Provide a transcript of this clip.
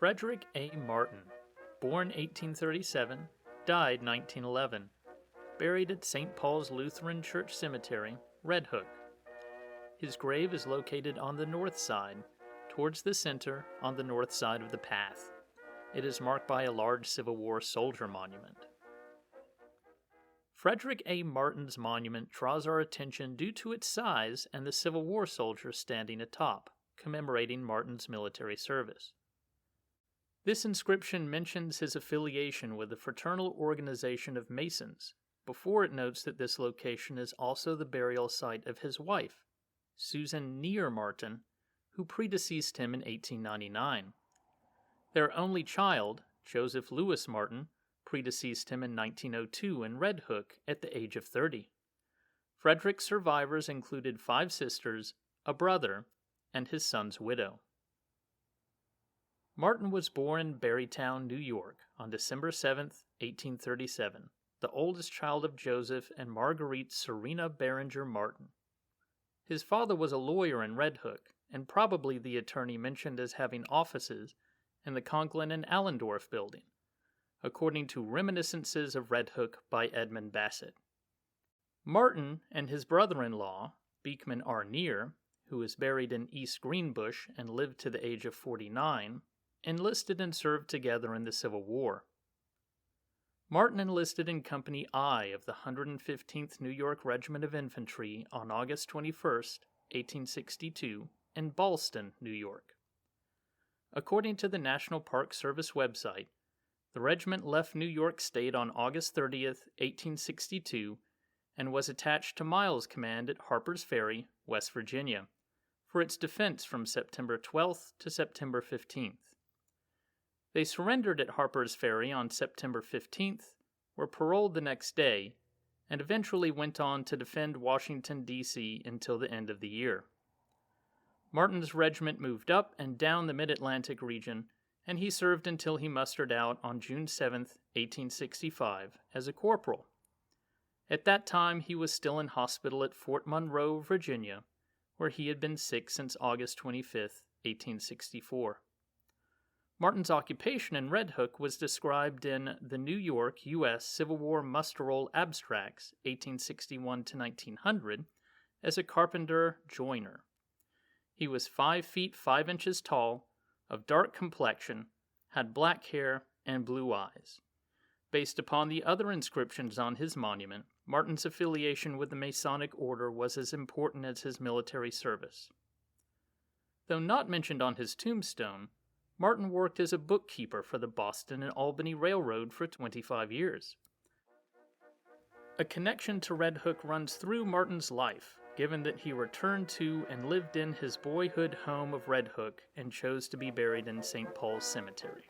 Frederick A. Martin, born 1837, died 1911, buried at St. Paul's Lutheran Church Cemetery, Red Hook. His grave is located on the north side, towards the center on the north side of the path. It is marked by a large Civil War soldier monument. Frederick A. Martin's monument draws our attention due to its size and the Civil War soldier standing atop, commemorating Martin's military service. This inscription mentions his affiliation with the Fraternal Organization of Masons, before it notes that this location is also the burial site of his wife, Susan Neer Martin, who predeceased him in 1899. Their only child, Joseph Lewis Martin, predeceased him in 1902 in Red Hook at the age of 30. Frederick's survivors included 5 sisters, a brother, and his son's widow. Martin was born in Barrytown, New York, on December 7, 1837, the oldest child of Joseph and Marguerite Serena Barringer Martin. His father was a lawyer in Red Hook, and probably the attorney mentioned as having offices in the Conklin and Allendorf building, according to Reminiscences of Red Hook by Edmund Bassett. Martin and his brother-in-law, Beekman R. Neer, who is buried in East Greenbush and lived to the age of 49, enlisted and served together in the Civil War. Martin enlisted in Company I of the 115th New York Regiment of Infantry on August 21, 1862, in Ballston, New York. According to the National Park Service website, the regiment left New York State on August 30, 1862, and was attached to Miles Command at Harper's Ferry, West Virginia, for its defense from September 12th to September 15th. They surrendered at Harper's Ferry on September 15th, were paroled the next day, and eventually went on to defend Washington, D.C. until the end of the year. Martin's regiment moved up and down the Mid-Atlantic region, and he served until he mustered out on June 7, 1865, as a corporal. At that time, he was still in hospital at Fort Monroe, Virginia, where he had been sick since August 25, 1864. Martin's occupation in Red Hook was described in the New York, U.S. Civil War Muster Roll Abstracts, 1861 to 1900, as a carpenter-joiner. He was 5 feet 5 inches tall, of dark complexion, had black hair, and blue eyes. Based upon the other inscriptions on his monument, Martin's affiliation with the Masonic Order was as important as his military service. Though not mentioned on his tombstone, Martin worked as a bookkeeper for the Boston and Albany Railroad for 25 years. A connection to Red Hook runs through Martin's life, given that he returned to and lived in his boyhood home of Red Hook and chose to be buried in St. Paul's Cemetery.